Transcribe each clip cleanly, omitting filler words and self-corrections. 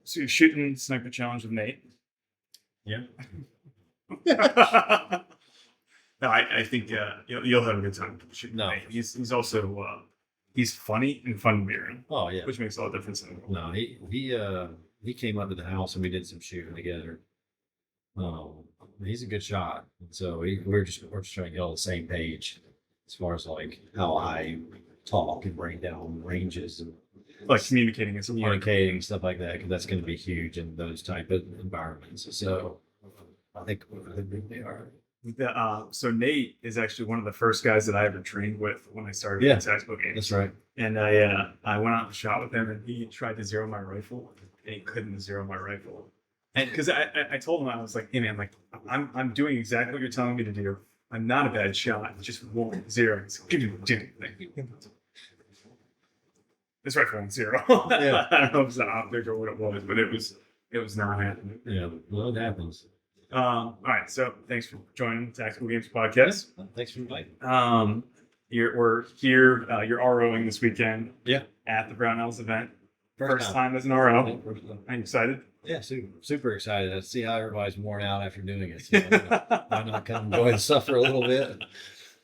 So you're shooting sniper challenge with Nate. Yeah. No, I think you'll have a good time shooting No. Nate. He's also he's funny and fun to be around, Oh yeah. which makes all the difference in the world. No, he came up to the house and we did some shooting together. He's a good shot. So we're just trying to get on the same page as far as like how I talk and break down ranges and Like communicating is communicating and stuff like that, because that's going to be huge in those type of environments. So I think they are. So Nate is actually one of the first guys that I ever trained with when I started Yeah, in tactical games. That's right. And I went out and shot with him, and he tried to zero my rifle, and he couldn't zero my rifle. And because I told him, I was like, hey man, like I'm doing exactly what you're telling me to do. I'm not a bad shot, just won't zero. He's like, dude, this rifle won't zero. Yeah. I don't know if it's an optic or what it was, but it was not happening. Yeah, well, it happens. All right, so thanks for joining the Tactical Games podcast. Thanks for inviting. We're here. You're ROing this weekend. Yeah. At the Brownells event. First time as an RO. Yeah, first time. Are you excited? Yeah, super excited to see how everybody's worn out after doing it. So why not come enjoy the stuff for a little bit?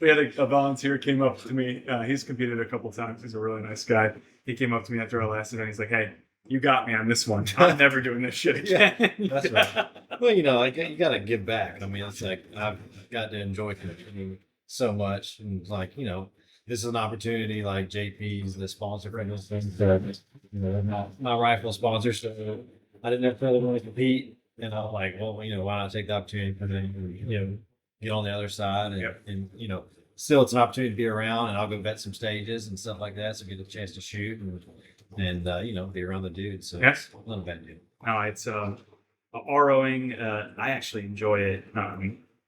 We had a volunteer came up to me. He's competed a couple times. He's a really nice guy. He came up to me after our last event. He's like, "Hey, you got me on this one. I'm never doing this shit again." That's right. Well, you got to give back. I mean, it's like I've got to enjoy competing so much, and like this is an opportunity. Like JP's the sponsor for this thing. My rifle sponsor, so I didn't necessarily want to compete, and I was like, well, why not take the opportunity to get on the other side, and still it's an opportunity to be around, and I'll go vet some stages and stuff like that, so get a chance to shoot and be around the dudes. So Yes. It's not a bad deal. No, it's ROing. I actually enjoy it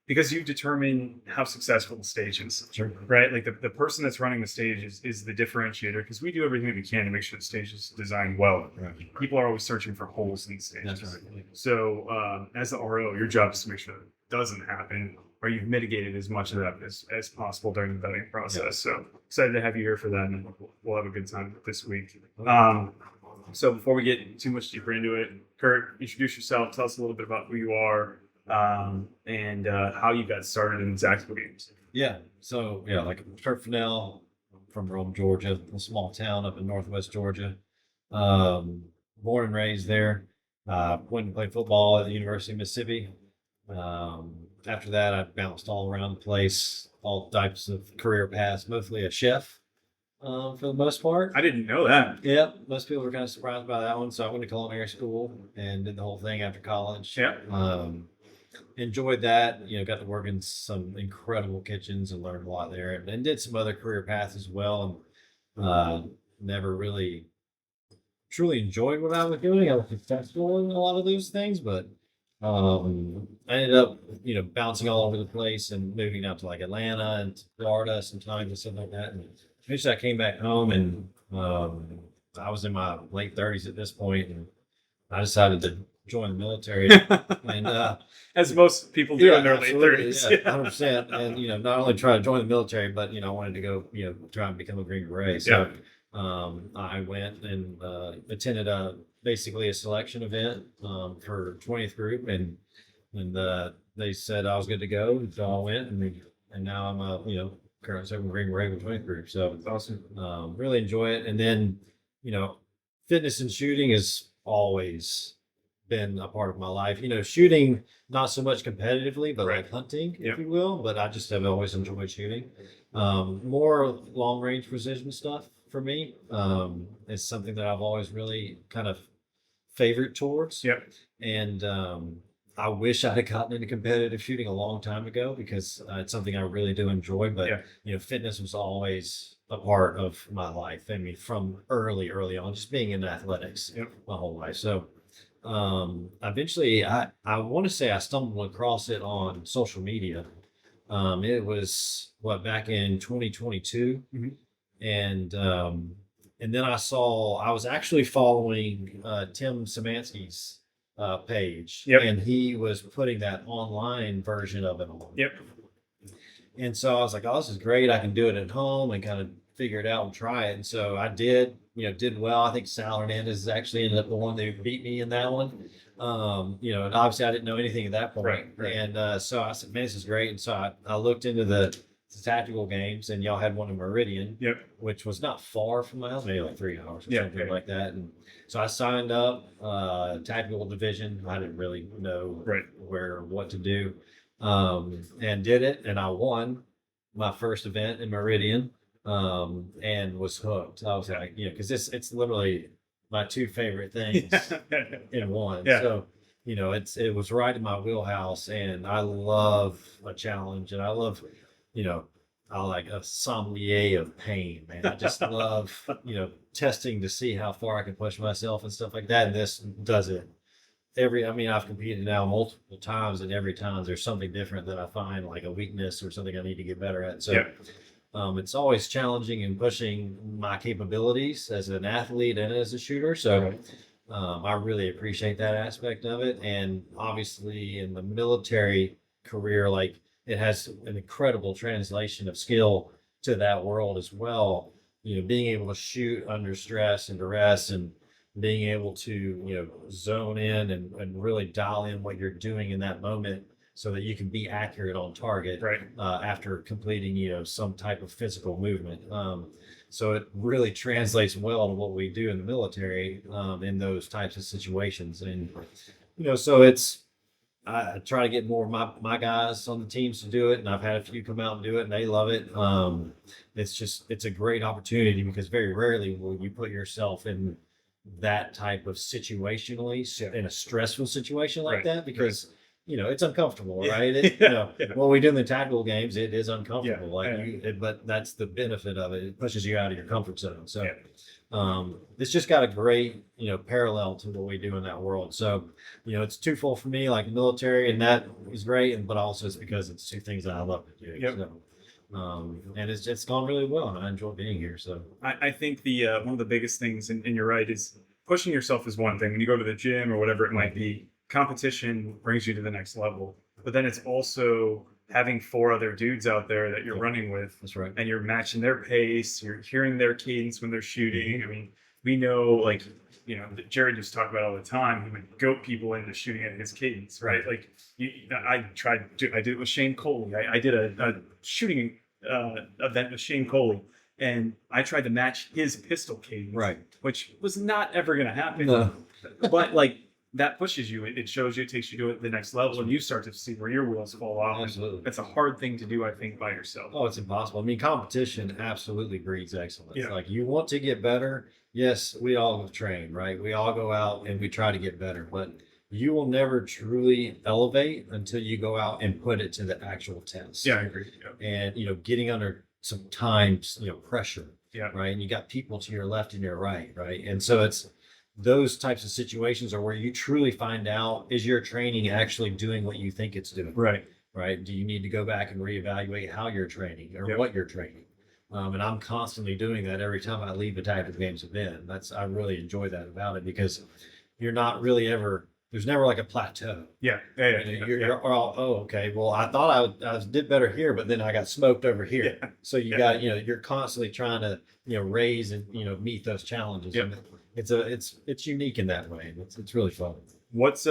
because you determine how successful the stage is. Sure. Right? Like the person that's running the stage is the differentiator, because we do everything that we can to make sure the stage is designed well. Right. People are always searching for holes in the stages. That's right. So as the RO, your job is to make sure that it doesn't happen, or you've mitigated as much of that as possible during the vetting process. Yeah. So excited to have you here for that, and we'll have a good time this week. So before we get too much deeper into it, Kirt, introduce yourself. Tell us a little bit about who you are and how you got started in tactical games. Yeah. So like Kirt Finnell from Rome, Georgia, a small town up in northwest Georgia. Born and raised there. Went and played football at the University of Mississippi. After that, I bounced all around the place, all types of career paths, mostly a chef for the most part. I didn't know that. Yeah, most people were kind of surprised by that one. So I went to culinary school and did the whole thing after college. Yeah. Enjoyed that. Got to work in some incredible kitchens and learned a lot there, and did some other career paths as well. And never really truly enjoyed what I was doing. I was successful in a lot of those things, but I ended up, bouncing all over the place and moving out to like Atlanta and Florida sometimes and stuff like that. And eventually I came back home, and I was in my late 30s at this point, and I decided to join the military. And as most people do in their late absolutely, 30s. yeah, 100%. And not only try to join the military, but I wanted to go, try and become a Green Beret. So I went and attended basically a selection event for 20th group, and they said I was good to go, so I went, and now I'm a current second Green Beret with 20th group. So That's awesome. really enjoy it. And then fitness and shooting has always been a part of my life. Shooting not so much competitively, but Right. like hunting, Yep. if you will. But I just have always enjoyed shooting. More long range precision stuff for me is something that I've always really kind of favored towards. Yep. And I wish I had gotten into competitive shooting a long time ago, because it's something I really do enjoy. But fitness was always a part of my life. I mean, from early on, just being in athletics my whole life. So eventually, I want to say I stumbled across it on social media. It was back in 2022, and then I was actually following Tim Szymanski's page, and he was putting that online version of it on. Yep. And so I was like, oh, this is great. I can do it at home and kind of figure it out and try it. And so I did, did well. I think Sal Hernandez actually ended up the one who beat me in that one. And obviously I didn't know anything at that point. Right. And so I said, man, this is great. And so I looked into the tactical games, and y'all had one in Meridian, which was not far from my house, maybe like 3 hours or something like that. And so I signed up, tactical division. I didn't really know what to do, and did it. And I won my first event in Meridian, and was hooked. I was like, because it's literally my two favorite things in one. So, it was right in my wheelhouse, and I love a challenge, and I love, I like a sommelier of pain, man. I just love, testing to see how far I can push myself and stuff like that. And this does it. I've competed now multiple times, and every time there's something different that I find, like a weakness or something I need to get better at. So it's always challenging and pushing my capabilities as an athlete and as a shooter. So I really appreciate that aspect of it. And obviously in the military career, like, it has an incredible translation of skill to that world as well. Being able to shoot under stress and duress, and being able to, zone in and really dial in what you're doing in that moment so that you can be accurate on target after completing, some type of physical movement. So it really translates well to what we do in the military in those types of situations. And, so I try to get more of my guys on the teams to do it, and I've had a few come out and do it, and they love it. It's a great opportunity, because very rarely will you put yourself in that type of situationally in a stressful situation like that, because it's uncomfortable, right? What we do in the tactical games, it is uncomfortable, but that's the benefit of it. It pushes you out of your comfort zone. So it's just got a great parallel to what we do in that world. So it's twofold for me, like military, and that is great, but also it's because it's two things that I love to do. So, and it's gone really well, and I enjoy being here. So I think the one of the biggest things, and you're right, is pushing yourself is one thing. When you go to the gym or whatever it might be, competition brings you to the next level. But then it's also having 4 other dudes out there that you're running with. That's right. And you're matching their pace. You're hearing their cadence when they're shooting. I mean, we know, like, Jared just talked about all the time. He would goat people into shooting at his cadence, right? Like, I did it with Shane Coley. I did a shooting event with Shane Coley, and I tried to match his pistol cadence, which was not ever going to happen. No. But like, that pushes you. It shows you, it takes you to the next level, and you start to see where your wheels fall off. Absolutely. It's a hard thing to do, I think, by yourself. Oh, it's impossible. I mean, competition absolutely breeds excellence. Like, you want to get better. Yes, we all train, right? We all go out and we try to get better, but you will never truly elevate until you go out and put it to the actual test. Yeah, I agree. And, getting under some times, pressure. Yeah. Right. And you got people to your left and your right. Right. And so it's those types of situations are where you truly find out, is your training actually doing what you think it's doing? Right. Right. Do you need to go back and reevaluate how you're training or what you're training? And I'm constantly doing that every time I leave a tactical games event. I really enjoy that about it, because you're not really there's never like a plateau. You're all, okay, well, I thought I did better here, but then I got smoked over here. So you got, you're constantly trying to, raise and, meet those challenges. And it's unique in that way. It's really fun. What's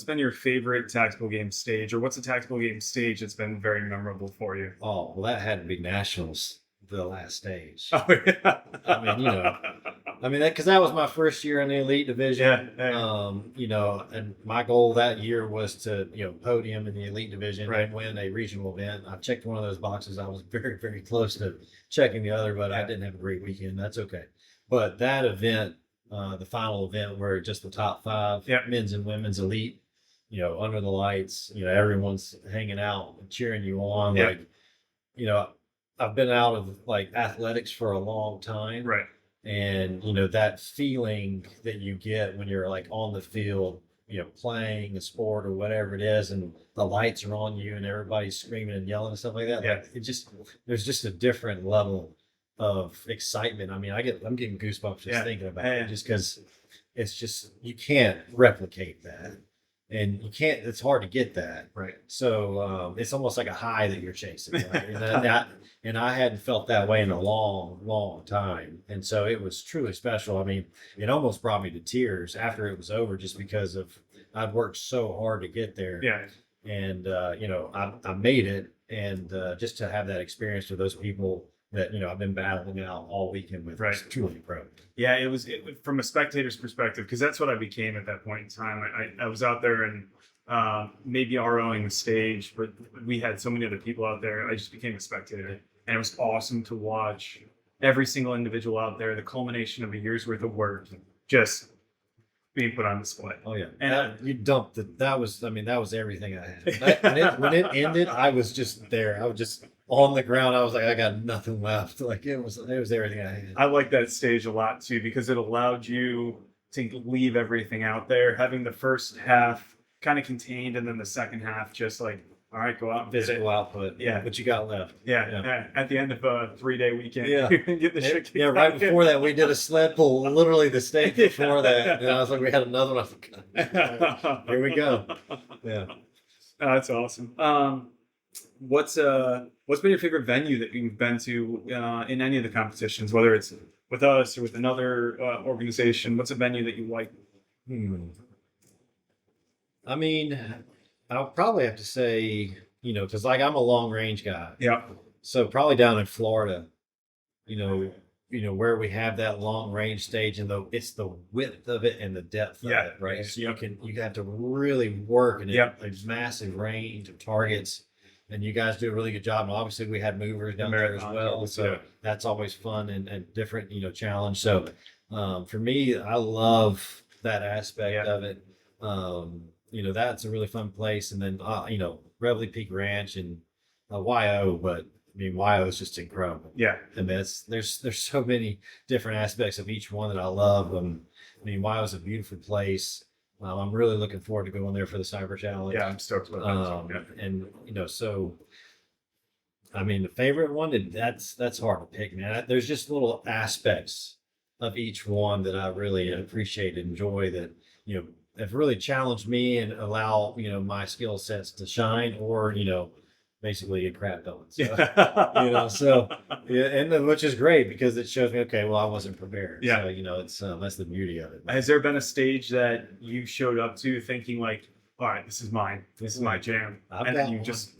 been your favorite tactical game stage, or what's a tactical game stage that's been very memorable for you? Oh, well, that had to be Nationals, the last stage. Oh, yeah. Because that was my first year in the elite division. And my goal that year was to, podium in the elite division and win a regional event. I checked one of those boxes. I was very, very close to checking the other, but I didn't have a great weekend. That's okay. But that event, the final event, where just the top 5 men's and women's elite, under the lights, everyone's hanging out and cheering you on. I've been out of like athletics for a long time. Right. And, that feeling that you get when you're like on the field, playing a sport or whatever it is, and the lights are on you and everybody's screaming and yelling and stuff like that. Like, there's just a different level of excitement. I mean, I'm getting goosebumps just thinking about it, just because it's just, you can't replicate that. and you can't. It's hard to get that. Right. So it's almost like a high that you're chasing. Right? And I hadn't felt that way in a long, long time. And so it was truly special. I mean, it almost brought me to tears after it was over, just because of I'd worked so hard to get there. Yeah. And I made it, and just to have that experience with those people that I've been battling out all weekend with, Right. was truly incredible. Yeah, it was from a spectator's perspective, because that's what I became at that point in time. I was out there and maybe ROing the stage, but we had so many other people out there. I just became a spectator, and it was awesome to watch every single individual out there, the culmination of a year's worth of work, just being put on display. Oh yeah, And you dumped it. That was everything I had. When it ended, I was just there. I was just on the ground. I was like, I got nothing left. Like it was everything I had. I like that stage a lot too, because it allowed you to leave everything out there, having the first half kind of contained, and then the second half just like, all right, go out and visit. Physical output. Yeah. What you got left. Yeah. At the end of a 3-day weekend, Yeah. you can get the shit kicked Right out. before that, we did a sled pull, literally the stage before that. And I was like, we had another one. I was like, here we go. Yeah. Oh, that's awesome. What's been your favorite venue that you've been to in any of the competitions, whether it's with us or with another organization? What's a venue that you like? I mean, I'll probably have to say, because like I'm a long range guy. Yeah. So probably down in Florida, where we have that long range stage, and it's the width of it and the depth of it, right? So you have to really work in a massive range of targets, and you guys do a really good job. And obviously we had movers down there as well, so that's always fun and different, challenge. So for me, I love that aspect of it. That's a really fun place. And then Reveille Peak Ranch and YO, but I mean, YO is just incredible. Yeah. And there's so many different aspects of each one that I love. I mean, YO is a beautiful place. I'm really looking forward to going there for the Cyber Challenge. Yeah, I'm stoked about that. And so I mean, the favorite one, that's hard to pick, man. There's just little aspects of each one that I really appreciate and enjoy that have really challenged me and allow my skill sets to shine, or basically get crap done. So, and which is great, because it shows me, okay, well, I wasn't prepared. Yeah. So it's that's the beauty of it. Has there been a stage that you showed up to thinking like, all right, this is mine, this is my jam, and then you just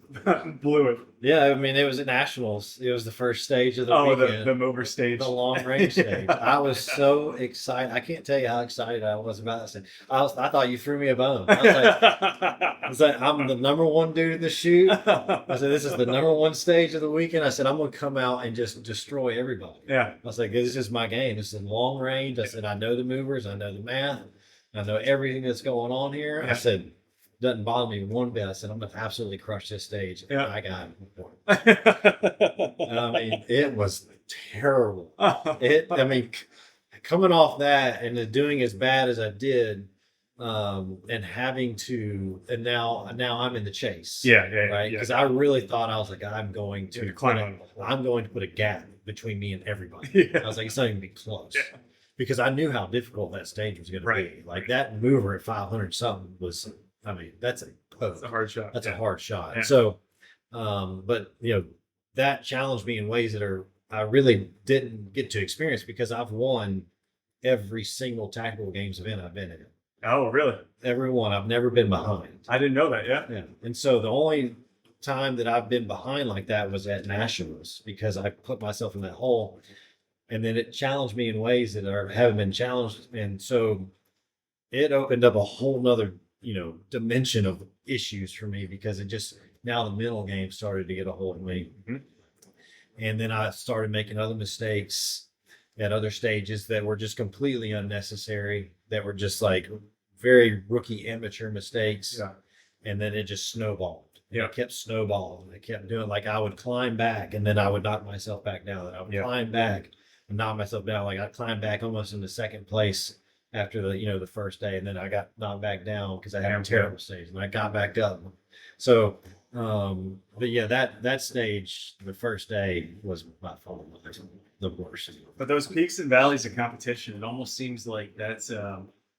blew it? Yeah, I mean, it was at Nationals. It was the first stage of the weekend. The mover stage, the long range stage. I was so excited. I can't tell you how excited I was about that. I thought you threw me a bone. I was like, I'm the number one dude in the shoot. I said, this is the number one stage of the weekend. I said, I'm going to come out and just destroy everybody. Yeah. I was like, this is my game. This is long range. I said, I know the movers. I know the math. I know everything that's going on here. Yeah. I said, doesn't bother me one bit. I said, I'm going to absolutely crush this stage. Yeah. I got it. I mean, it was terrible. I mean, coming off that and doing as bad as I did, and having to, and now I'm in the chase. Right. Because I really thought, I was like, I'm going to put a gap between me and everybody. I was like, it's not even be close. Because I knew how difficult that stage was going to be. Like that mover at 500 something was, I mean, that's a hard shot. That's a hard shot. Yeah. So, but that challenged me in ways that I really didn't get to experience, because I've won every single tactical games event I've been in. Oh, really? Every one. I've never been behind. I didn't know that. Yeah. And so the only time that I've been behind like that was at Nationals, because I put myself in that hole, and then it challenged me in ways that haven't been challenged. And so it opened up a whole nother dimension of issues for me, because it just, now the mental game started to get a hold of me. Mm-hmm. And then I started making other mistakes at other stages that were just completely unnecessary, that were just like very rookie amateur mistakes. Yeah. And then it just snowballed. Yeah. It kept snowballing. I kept doing, like, I would climb back and then I would knock myself back down. And I would climb back and knock myself down. Like I climbed back almost into second place after the first day, and then I got knocked back down because I had a terrible stage, and I got back up. So, but yeah, that stage, the first day, was by far the worst. But those peaks and valleys of competition, it almost seems like that's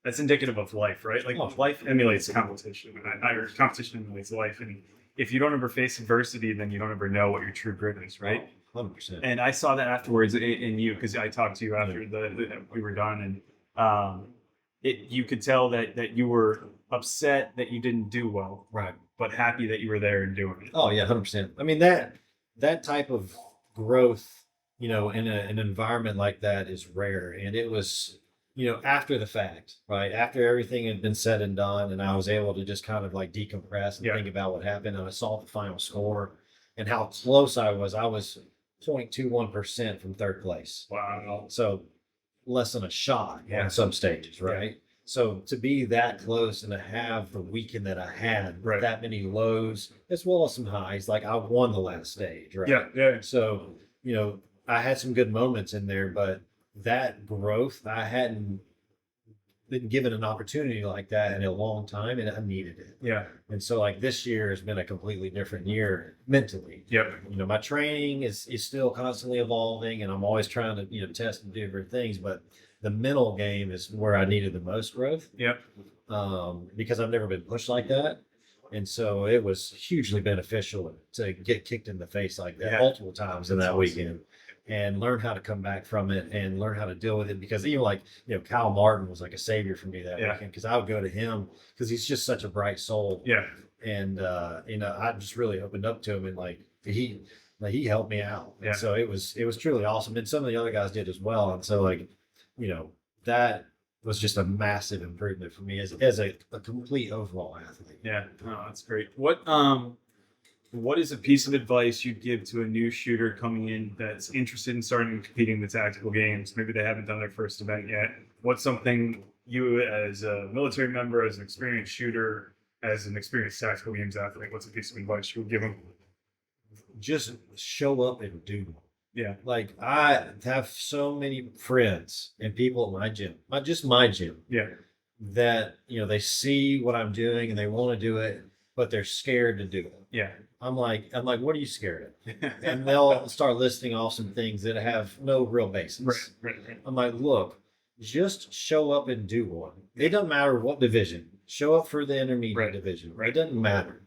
that's indicative of life, right? Like Oh. life emulates competition, or competition emulates life. And if you don't ever face adversity, then you don't ever know what your true grit is, right? 100%. And I saw that afterwards in you, because I talked to you after we were done, and you could tell that you were upset that you didn't do well, Right. but happy that you were there and doing it. Oh yeah, 100%. I mean that type of growth, in an environment like that is rare, and it was, after the fact, right? After everything had been said and done, and I was able to just kind of like decompress and Yeah. think about what happened, and I saw the final score and how close I was. I was 0.21% from third place, Wow. so less than a shot Yeah. on some stages, right? So to be that close and to have the weekend that I had, Right. that many lows as well as some highs, like I won the last stage, right? Yeah. So, I had some good moments in there, but that growth, I hadn't been given an opportunity like that in a long time, and I needed it. Yeah. And so, like, this year has been a completely different year mentally. Yep. My training is still constantly evolving, and I'm always trying to, test and do different things, but the mental game is where I needed the most growth. Yep. Because I've never been pushed like that. And so it was hugely beneficial to get kicked in the face like that Yeah. multiple times in That's that awesome. weekend, and learn how to come back from it and learn how to deal with it. Because even like, Kyle Martin was like a savior for me that Yeah. weekend, because I would go to him because he's just such a bright soul. Yeah. And, I just really opened up to him, and he helped me out. Yeah. And so it was truly awesome. And some of the other guys did as well. And so like, that was just a massive improvement for me as a complete overall athlete. Yeah. Oh, that's great. What is a piece of advice you'd give to a new shooter coming in that's interested in starting competing in the tactical games? Maybe they haven't done their first event yet. What's something you, as a military member, as an experienced shooter, as an experienced tactical games athlete, what's a piece of advice you would give them? Just show up and do. Yeah. Like, I have so many friends and people at my gym, not just my gym, Yeah. that, they see what I'm doing and they want to do it, but they're scared to do it. Yeah. I'm like, what are you scared of? And they'll start listing off some things that have no real basis. Right. I'm like, look, just show up and do one. It doesn't matter what division. Show up for the intermediate division. Right. It doesn't matter.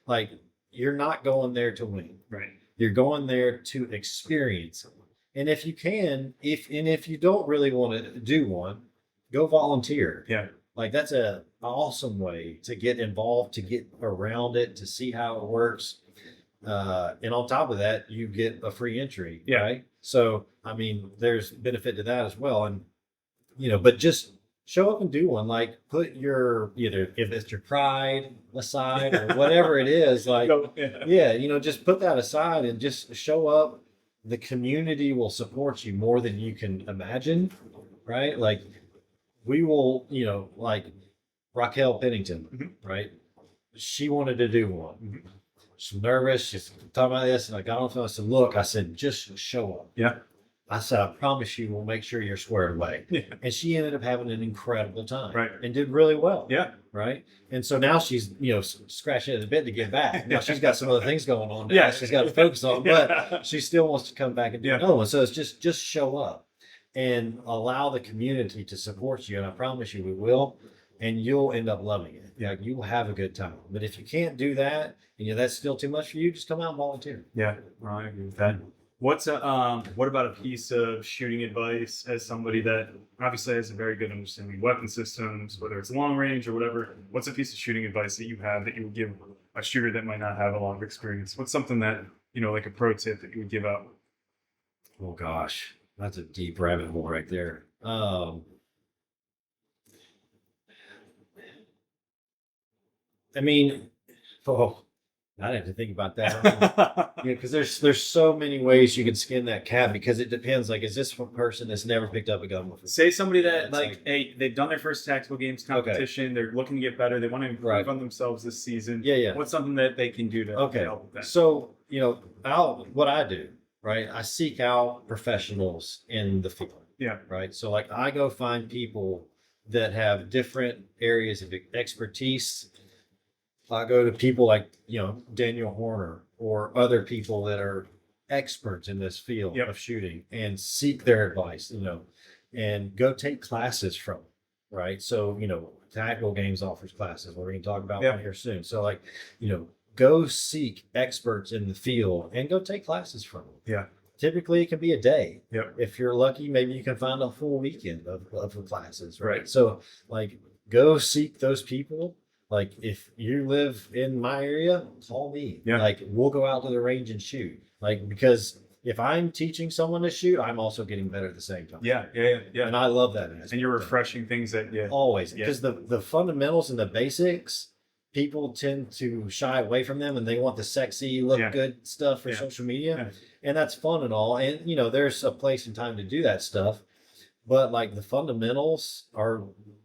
Like, you're not going there to win. Right. You're going there to experience it. And if you can, if you don't really want to do one, go volunteer. Yeah. Like, that's an awesome way to get involved, to get around it, to see how it works. And on top of that, you get a free entry. Yeah. Right. So, I mean, there's benefit to that as well. And, but just show up and do one. Like, put your, either if it's your pride aside or whatever it is, like, just put that aside and just show up. The community will support you more than you can imagine. Right. Like, we will, like Raquel Pennington, right? She wanted to do one. Mm-hmm. She's nervous. She's talking about this. And I got on the phone. I said, look, just show up. Yeah. I said, I promise you we'll make sure you're squared away. Yeah. And she ended up having an incredible time. Right. And did really well. Yeah. Right. And so now she's, scratching at the bit to get back. Now she's got some other things going on now. Yeah. She's got to focus on, but she still wants to come back and do another one. So it's just show up and allow the community to support you. And I promise you we will. And you'll end up loving it. Yeah. Like, you will have a good time. But if you can't do that, and that's still too much for you, just come out and volunteer. Yeah. Well, I agree with that. What about a piece of shooting advice as somebody that obviously has a very good understanding of weapon systems, whether it's long range or whatever? What's a piece of shooting advice that you have that you would give a shooter that might not have a lot of experience? What's something that, like a pro tip that you would give out? Oh gosh, that's a deep rabbit hole right there. I mean, I'd have to think about that. Because there's so many ways you can skin that cat, because it depends. Like, is this a person that's never picked up a gun before? Say somebody that It's like, hey, they've done their first tactical games competition. They're looking to get better. They want to improve on themselves this season. Yeah. What's something that they can do to help with that? So, what I do, right? I seek out professionals in the field. Yeah. Right. So, like, I go find people that have different areas of expertise. I go to people like, Daniel Horner or other people that are experts in this field of shooting, and seek their advice, and go take classes from them. right? So, Tactical Games offers classes. We're going to talk about Yeah. one here soon. So, like, go seek experts in the field and go take classes from them. Yeah. Typically, it can be a day. Yep. If you're lucky, maybe you can find a full weekend of the classes, right? Right. So, like, go seek those people. Like, if you live in my area, call me. Yeah. Like, we'll go out to the range and shoot. Like, because if I'm teaching someone to shoot, I'm also getting better at the same time. Yeah. And I love that. And you're refreshing things that, Always. Yeah. Because the fundamentals and the basics, people tend to shy away from them and they want the sexy, look good stuff for social media. Yeah. And that's fun and all. And, there's a place and time to do that stuff. But like the fundamentals are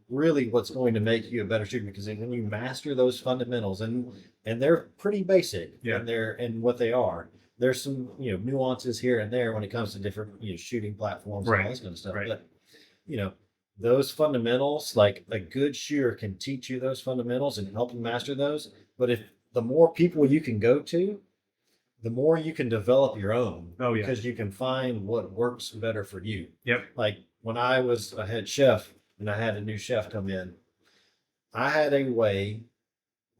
really what's going to make you a better shooter, because when you master those fundamentals, and they're pretty basic and what they are. There's some nuances here and there when it comes to different shooting platforms and all this kind of stuff. Right. But those fundamentals, like a good shooter can teach you those fundamentals and help you master those. But if the more people you can go to, the more you can develop your own. Oh, yeah. Because you can find what works better for you. Yep. Like when I was a head chef and I had a new chef come in, I had a way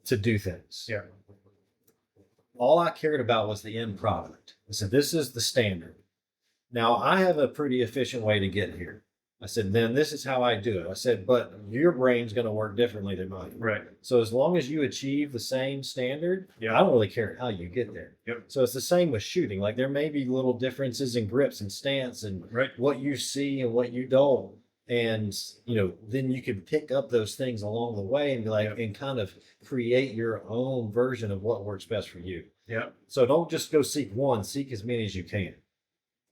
to do things. Yeah. All I cared about was the end product. I said, this is the standard. Now I have a pretty efficient way to get here. I said, then this is how I do it. I said, but your brain's going to work differently than mine. Right. So as long as you achieve the same standard, Yeah. I don't really care how you get there. Yep. So it's the same with shooting. Like there may be little differences in grips and stance and what you see and what you don't. And, then you can pick up those things along the way and be like, and kind of create your own version of what works best for you. Yeah. So don't just go seek one, seek as many as you can.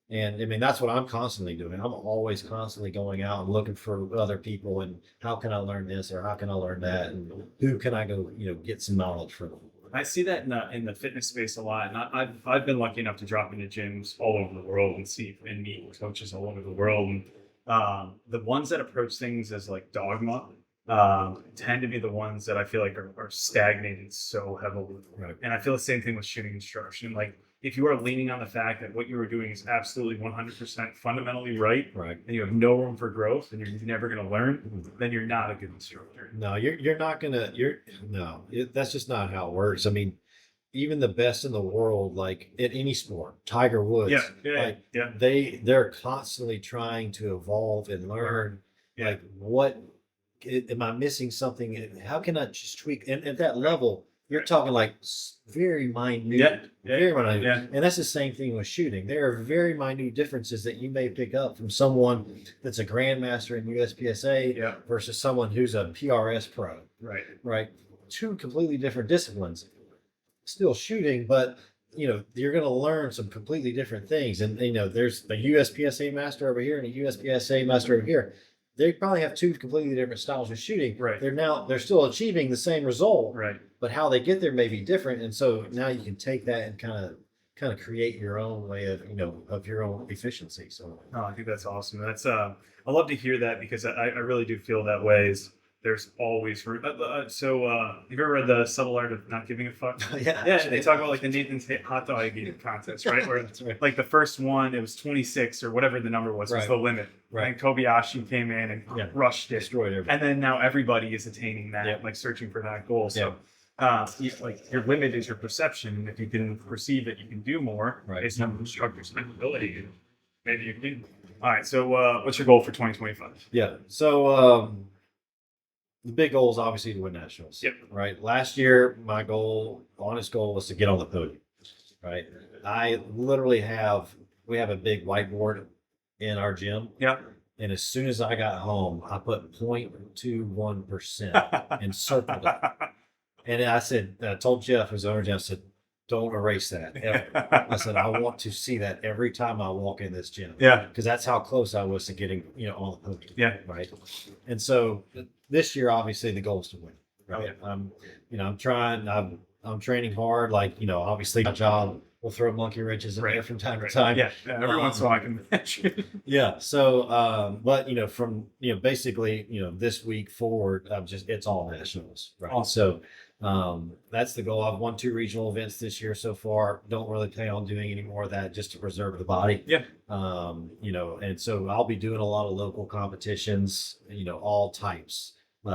And I mean, that's what I'm constantly doing. I'm always constantly going out and looking for other people and how can I learn this or how can I learn that? And who can I go, get some knowledge from? I see that in the fitness space a lot, and I've been lucky enough to drop into gyms all over the world and meet coaches all over the world. And the ones that approach things as like dogma tend to be the ones that I feel like are stagnated so heavily. Right. And I feel the same thing with shooting instruction. Like if you are leaning on the fact that what you are doing is absolutely 100% fundamentally right, Right. and you have no room for growth, and you're never going to learn, then you're not a good instructor. No, you're not gonna. That's just not how it works. I mean, even the best in the world, like in any sport, Tiger Woods, they're constantly trying to evolve and learn. Yeah. Like, what am I missing something? How can I just tweak? And at that level, you're talking like very minute, very minute. Yeah. And that's the same thing with shooting. There are very minute differences that you may pick up from someone that's a grandmaster in USPSA versus someone who's a PRS pro. Right. Right. Two completely different disciplines. Still shooting, but you're going to learn some completely different things. And there's a USPSA master over here and a USPSA master over here. They probably have two completely different styles of shooting. Right. They're still achieving the same result. Right. But how they get there may be different. And so now you can take that and kind of create your own way of your own efficiency. So I think that's awesome. That's I love to hear that, because I really do feel that way. There's always room. So have you ever read The Subtle Art of Not Giving a Fuck? Yeah. They talk about like the Nathan's hot dog eating contest, right? Where That's right. like the first one, it was 26 or whatever the number was the limit. Right. And Kobayashi came in and crushed it. Destroyed everything. And then now everybody is attaining that, like searching for that goal. So like your limit is your perception. If you can perceive that you can do more based on the instructor's ability, maybe you can. All right. So what's your goal for 2025? Yeah. So the big goal is obviously to win nationals. Yep. Right. Last year, my honest goal was to get on the podium. Right. I literally we have a big whiteboard in our gym. Yeah. And as soon as I got home, I put 0.21% and circled it. And I told Jeff, who's the owner, I said, don't erase that ever. I said, I want to see that every time I walk in this gym. Yeah. Because that's how close I was to getting, on the podium. Yeah. Right. And so this year, obviously, the goal is to win. Right. Okay. I'm trying. I'm training hard. Like, obviously my job will throw monkey wrenches in there from time to time. Yeah, every once in a while I can imagine. Yeah. So, but from basically this week forward, it's all nationals, right? Awesome. So, that's the goal. I've won 2 regional events this year so far. Don't really plan on doing any more of that just to preserve the body. Yeah. And so I'll be doing a lot of local competitions, all types,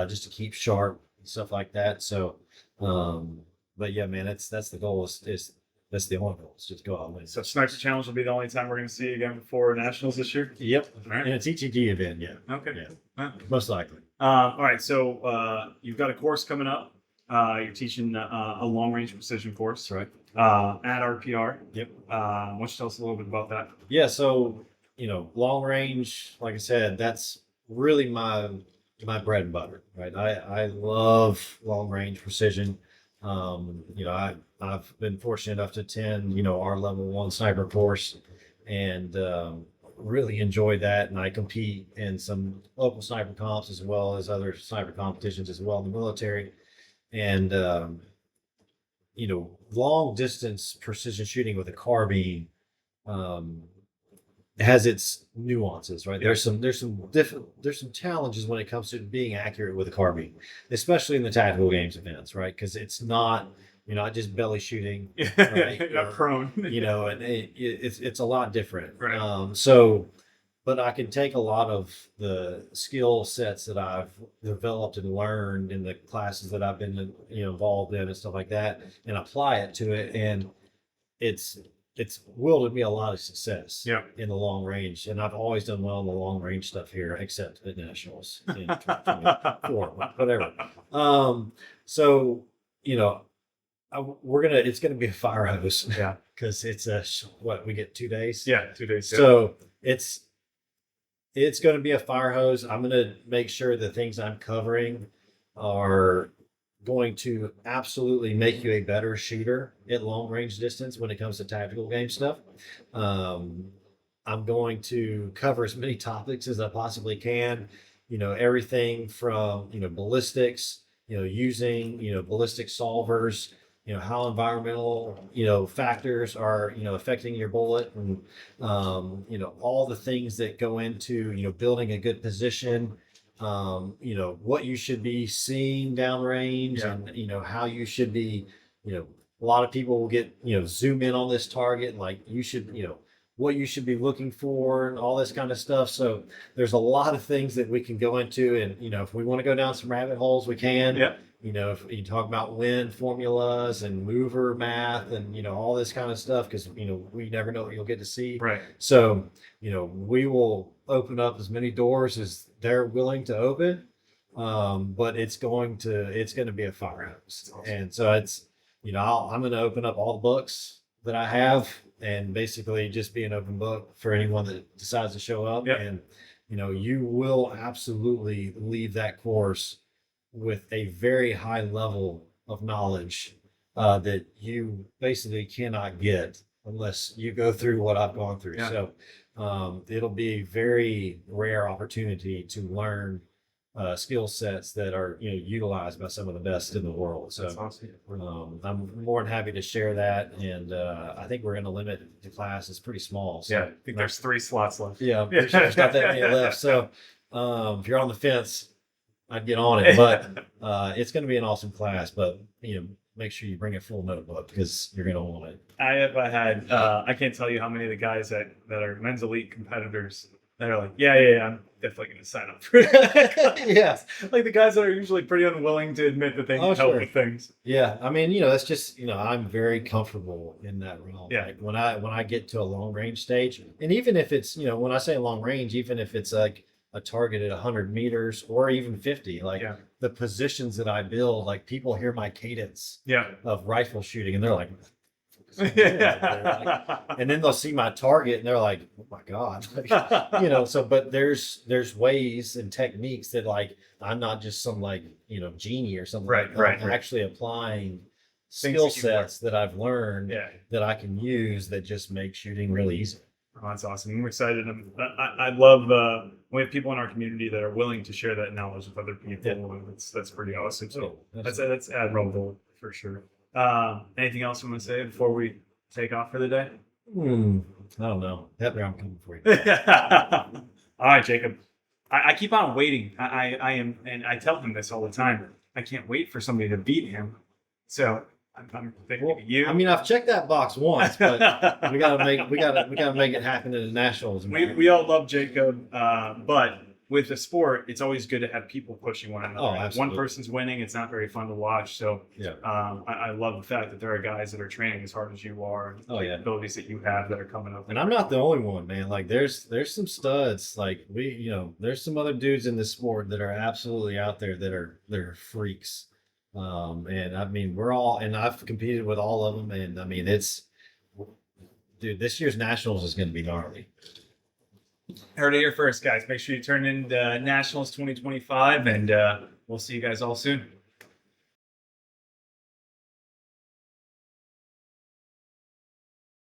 just to keep sharp and stuff like that. So, but yeah, man, that's the goal. Is that's the only goal. Is just go out and win. So Sniper Challenge will be the only time we're going to see you again before nationals this year. Yep. All right. And it's ETG event. Yeah. Okay. Yeah. Most likely. All right. So you've got a course coming up. You're teaching a long range precision course. That's right. At RPR. Yep. Why don't you tell us a little bit about that? Yeah. So, long range, like I said, that's really my bread and butter, right? I love long range precision. I've been fortunate enough to attend, our level 1 sniper course, and really enjoy that. And I compete in some local sniper comps as well as other sniper competitions as well in the military. And long distance precision shooting with a carbine has its nuances, right? There's some challenges when it comes to being accurate with a carbine, especially in the tactical games events, right? Because it's not not just belly shooting, right? You're not prone. And it's a lot different. Right. But I can take a lot of the skill sets that I've developed and learned in the classes that I've been involved in and stuff like that, and apply it to it, and it's wielded me a lot of success in the long range. And I've always done well in the long range stuff here, except at nationals in 2024, whatever. So it's gonna be a fire hose. Yeah. Because it's we get 2 days. Yeah, 2 days. So it's going to be a fire hose. I'm going to make sure the things I'm covering are going to absolutely make you a better shooter at long range distance when it comes to tactical game stuff. I'm going to cover as many topics as I possibly can. Everything from ballistics, using ballistic solvers, how environmental factors are affecting your bullet, and all the things that go into building a good position, what you should be seeing downrange, and how you should be a lot of people will get zoom in on this target, and like you should what you should be looking for and all this kind of stuff. So there's a lot of things that we can go into, and if we want to go down some rabbit holes, we can. If you talk about wind formulas and mover math and all this kind of stuff, because we never know what you'll get to see. Right. So we will open up as many doors as they're willing to open, but it's going to be a fire hose. Awesome. And so it's I'm going to open up all the books that I have, and basically just be an open book for anyone that decides to show up. And you will absolutely leave that course with a very high level of knowledge that you basically cannot get unless you go through what I've gone through. So it'll be a very rare opportunity to learn skill sets that are utilized by some of the best in the world. So that's awesome. I'm more than happy to share that, and I think we're going to limit the class. It's pretty small. So I think there's 3 slots left. Yeah, I'm pretty sure there's not that many left. So if you're on the fence, I'd get on it, but it's going to be an awesome class. But make sure you bring a full notebook because you're going to want it. I can't tell you how many of the guys that are men's elite competitors that are like, I'm definitely going to sign up for it. Yeah, like the guys that are usually pretty unwilling to admit that they need help with things. Yeah, I mean, that's just I'm very comfortable in that realm. Yeah. Like when I get to a long range stage, and even if it's when I say long range, even if it's like a target at 100 meters or even 50, like the positions that I build, like people hear my cadence of rifle shooting and they're like, and then they'll see my target and they're like, oh my God, so, but there's ways and techniques that like, I'm not just some like, genie or something. I'm actually applying skill sets that I've learned that I can use that just make shooting really easy. Oh, that's awesome. I'm excited. I love we have people in our community that are willing to share that knowledge with other people. That's pretty awesome. So that's admirable for sure. Anything else you want to say before we take off for the day? I don't know. Help me, I'm coming for you. All right, Jacob. I keep on waiting. I am, and I tell him this all the time. I can't wait for somebody to beat him. So I'm thinking Well, you. I mean, I've checked that box once, but we gotta make it happen in the nationals. we all love Jacob, but with the sport, it's always good to have people pushing one another. Oh, If absolutely. one person's winning, it's not very fun to watch. So Yeah. I love the fact that there are guys that are training as hard as you are, and Oh, yeah. abilities that you have that are coming up. And I'm not the only one, man. Like there's some studs. Like there's some other dudes in this sport that are absolutely out there they're freaks. And I mean and I've competed with all of them, and I mean dude, this year's nationals is gonna be gnarly. Heard it here first, guys. Make sure you turn in Nationals 2025, and we'll see you guys all soon.